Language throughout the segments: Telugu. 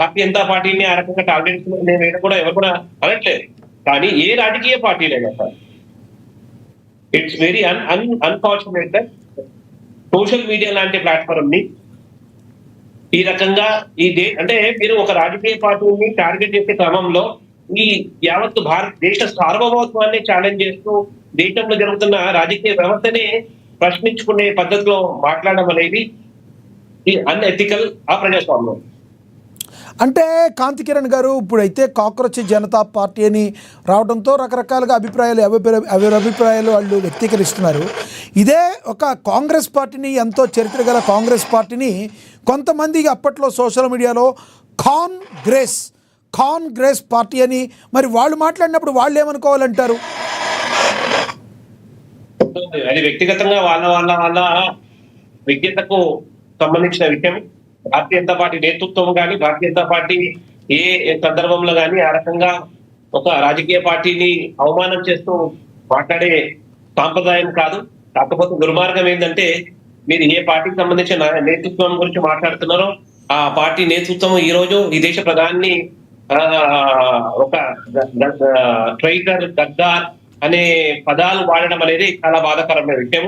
భారతీయ జనతా పార్టీని ఆ రకంగా టార్గెట్ నేను కూడా ఎవరు కూడా అనట్లేదు. కానీ ఏ రాజకీయ పార్టీలైనా sir it's very unfortunate that social media లాంటి ప్లాట్ఫామ్ ని ఈ రకంగా అంటే మీరు ఒక రాజకీయ పార్టీని టార్గెట్ చేసే క్రమంలో ఈ యావత్తు భారతదేశ సార్వభౌత్వాన్ని ఛాలెంజ్ చేస్తూ దేశంలో జరుగుతున్న రాజకీయ వ్యవస్థనే ప్రశ్నించుకునే పద్ధతిలో మాట్లాడడం అనేది అన్ఎథికల్ ఆ ప్రజాస్వామ్యం. అంటే కాంతి కిరణ్ గారు, ఇప్పుడైతే కాక్రోచ్ జనతా పార్టీ అని రావడంతో రకరకాలుగా అభిప్రాయాలు వాళ్ళు వ్యక్తీకరిస్తున్నారు. ఇదే ఒక కాంగ్రెస్ పార్టీని, ఎంతో చరిత్ర గల కాంగ్రెస్ పార్టీని కొంతమంది అప్పట్లో సోషల్ మీడియాలో కాంగ్రెస్ పార్టీ అని మరి వాళ్ళు మాట్లాడినప్పుడు వాళ్ళు ఏమనుకోవాలంటారు? అది వ్యక్తిగతంగా వాళ్ళ విజ్ఞతకు సంబంధించిన విషయం. భారతీయ జనతా పార్టీ నేతృత్వం కానీ భారతీయ జనతా పార్టీ ఏ సందర్భంలో కానీ ఆ రకంగా ఒక రాజకీయ పార్టీని అవమానం చేస్తూ మాట్లాడే సాంప్రదాయం కాదు. కాకపోతే దుర్మార్గం ఏంటంటే మీరు ఏ పార్టీకి సంబంధించిన నేతృత్వం గురించి మాట్లాడుతున్నారో ఆ పార్టీ నేతృత్వం ఈ రోజు ఈ దేశ ప్రధాని ఒక ట్రైటర్, గద్దార్ అనే పదాలు వాడడం అనేది చాలా బాధాకరమైన విషయం.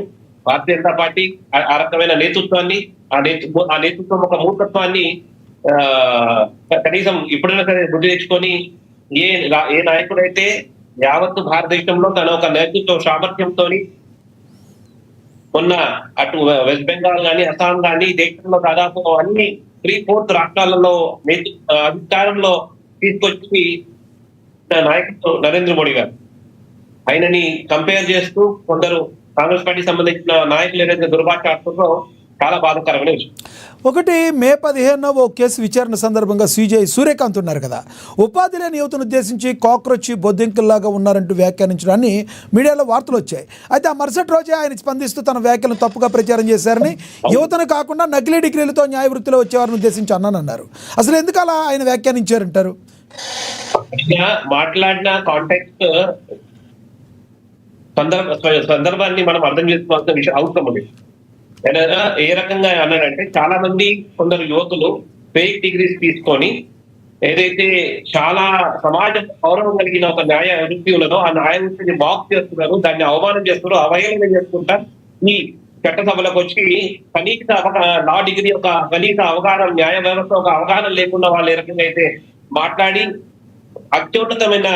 భారతీయ జనతా పార్టీ ఆ రకమైన నేతృత్వాన్ని ఆ నేతృత్వం ఒక మూర్ఖత్వాన్ని కనీసం ఇప్పుడైనా సరే బుద్ధి తెచ్చుకొని ఏ నాయకుడైతే యావత్తు భారతదేశంలో తన ఒక నేతృత్వ సామర్థ్యంతో ఉన్న అటు వెస్ట్ బెంగాల్ కానీ అస్సాం కానీ దేశంలో దాదాపు అన్ని 3/4 రాష్ట్రాలలో అధికారంలో తీసుకొచ్చి నాయకుడు నరేంద్ర మోడీ గారు. ఆయనని కంపేర్ చేస్తూ కొందరు కాంగ్రెస్ పార్టీ సంబంధించిన నాయకులు ఏదైతే దుర్భాష ఆడుతుందో చాలా బాధాకరమైన విషయం. ఒకటి మే 15వ కేసు విచారణ సందర్భంగా సిజే సూర్యకాంత్ ఉన్నారు కదా, ఉపాధి లేని యువతను ఉద్దేశించి కాక్రోచ్ బొద్దింకల్లాగా ఉన్నారంటూ వ్యాఖ్యానించడాన్ని మీడియాలో వార్తలు వచ్చాయి. అయితే ఆ మరుసటి రోజే ఆయన స్పందిస్తూ తన వ్యాఖ్యలను తప్పుగా ప్రచారం చేశారని, యువతను కాకుండా నకిలీ డిగ్రీలతో న్యాయ వృత్తిలో వచ్చేవారిని ఉద్దేశించి అన్నానన్నారు. అసలు ఎందుకు అలా ఆయన వ్యాఖ్యానించారంటారు? మాట్లాడిన కాంటాక్ట్ సందర్భాన్ని మనం అర్థం చేసుకోవాల్సిన విషయం అవసరం ఉంది. ఏ రకంగా అన్నాడంటే చాలా మంది కొందరు యువకులు ఫేక్ డిగ్రీస్ తీసుకొని ఏదైతే చాలా సమాజ గౌరవం కలిగిన ఒక న్యాయ వృత్తి ఉన్నదో ఆ న్యాయ వృత్తిని బాక్ చేస్తున్నారు, దాన్ని అవమానం చేస్తున్నారు, అవహేళన చేసుకుంటారు. ఈ చట్టసభలకు వచ్చి కనీస లా డిగ్రీ యొక్క కనీస అవగాహన, న్యాయ వ్యవస్థ ఒక అవగాహన లేకుండా వాళ్ళు ఏ రకంగా అయితే మాట్లాడి అత్యున్నతమైన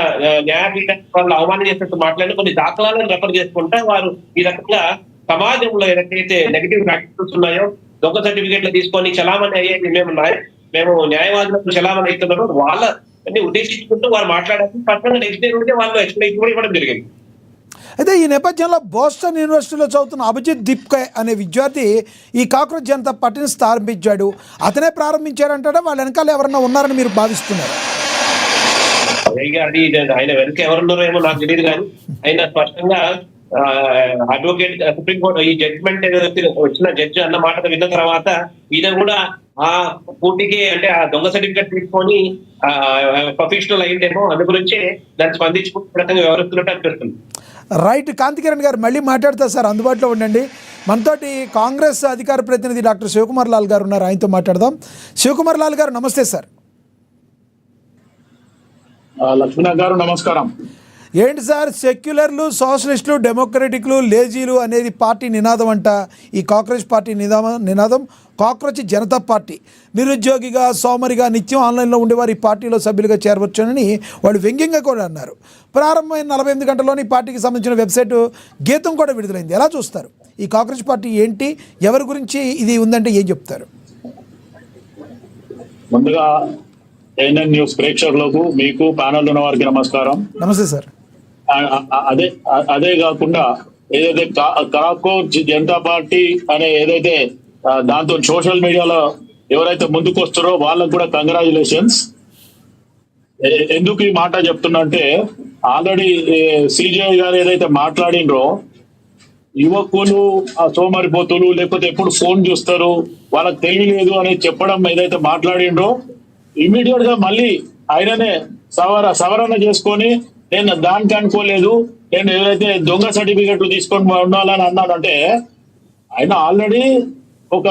న్యాయపీఠం వాళ్ళు అవమానం చేసినట్టు మాట్లాడి కొన్ని దాఖలాలను రెఫర్ చేసుకుంటా వారు ఈ రకంగా సమాజంలో ఏదైతే నెగిటివ్ ప్రాక్టీసెస్ ఉన్నాయో, దొంగ సర్టిఫికేట్లు తీసుకొని చలామణి అయ్యేది మేము న్యాయవాదులకు చలామణి అవుతున్నారో వాళ్ళని ఉద్దేశించుకుంటూ వారు మాట్లాడారు. పక్కన నెక్స్ట్ డే రోజే వాళ్ళు ఎక్స్ప్లెయిన్ కూడా ఇవ్వడం జరిగింది. అయితే ఈ నేపథ్యంలో బోస్టన్ యూనివర్సిటీలో చదువుతున్న అభిజిత్ దీప్కే అనే విద్యార్థి ఈ కాక్రోచ్ జనతా పార్టీని స్థాపించాడు. అతనే ప్రారంభించారంటాడా, వాళ్ళ వెనకాల ఎవరన్నా ఉన్నారని మీరు భావిస్తున్నారు? అది ఆయన వెనక ఎవరున్నారో ఏమో నాకు తెలియదు, కానీ ఆయన స్పష్టంగా అడ్వకేట్ సుప్రీంకోర్టు ఈ జడ్జిమెంట్ వచ్చిన జడ్జి అన్న మాట విన్న తర్వాత ఈయన కూడా ఆ పూర్తికి అంటే ఆ దొంగ సర్టిఫికేట్ తీసుకొని ప్రొఫెషనల్ అయ్యిందేమో, అందు గురించే దాన్ని స్పందించుకుంటే వ్యవహరిస్తున్నట్టు అనిపిస్తుంది. రైట్. కాంతి కిరణ్ గారు మళ్ళీ మాట్లాడతారు సార్, అందుబాటులో ఉండండి. మనతోటి కాంగ్రెస్ అధికార ప్రతినిధి డాక్టర్ శివకుమార్ లాల్ గారు ఉన్నారు, ఆయనతో మాట్లాడదాం. శివకుమార్ లాల్ గారు నమస్తే సార్. లక్ష్మణ గారు నమస్కారం. ఏంటి సార్, సెక్యులర్లు, సోషలిస్టులు, డెమోక్రటిక్లు, లేజీలు అనేది పార్టీ నినాదం అంట. ఈ కాక్రోచ్ పార్టీ నినాదం కాక్రోచ్ జనతా పార్టీ. నిరుద్యోగిగా, సోమరిగా, నిత్యం ఆన్లైన్లో ఉండేవారు ఈ పార్టీలో సభ్యులుగా చేరవచ్చునని వాళ్ళు వ్యంగ్యంగా కూడా అన్నారు. ప్రారంభమైన 48 గంటల్లోని ఈ పార్టీకి సంబంధించిన వెబ్సైట్ గీతం కూడా విడుదలైంది. ఎలా చూస్తారు? ఈ కాక్రోచ్ పార్టీ ఏంటి, ఎవరి గురించి ఇది ఉందంటే ఏం చెప్తారు? ముందుగా ఏఎన్ఎన్ న్యూస్ ప్రేక్షకులకు, మీకు ప్యానల్ ఉన్న వారికి నమస్కారం. నమస్తే సార్. అదే కాకుండా ఏదైతే కాక్రోచ్ జనతా పార్టీ అనే ఏదైతే దాంతో సోషల్ మీడియాలో ఎవరైతే ముందుకు వస్తారో వాళ్ళకు కూడా కంగ్రాచులేషన్స్. ఎందుకు ఈ మాట చెప్తున్నా అంటే, ఆల్రెడీ సిజే గారు ఏదైతే మాట్లాడినరో, యువకులు సోమరిపోతులు, లేకపోతే ఎప్పుడు ఫోన్ చూస్తారు, వాళ్ళకి తెలియలేదు అని చెప్పడం ఏదైతే మాట్లాడిండ్రో, ఇమీడియట్ గా మళ్ళీ ఆయననే సవరణ చేసుకొని నేను దానికి అనుకోలేదు, నేను ఏదైతే దొంగ సర్టిఫికెట్లు తీసుకొని ఉండాలని అన్నానంటే, ఆయన ఆల్రెడీ ఒక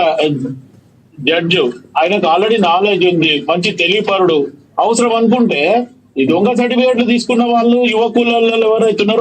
జడ్జి, ఆయనకు ఆల్రెడీ నాలెడ్జ్ ఉంది, మంచి తెలివిపరుడు. అవసరం అనుకుంటే ఈ దొంగ సర్టిఫికేట్లు తీసుకున్న వాళ్ళు యువకులలో ఎవరైతున్నారో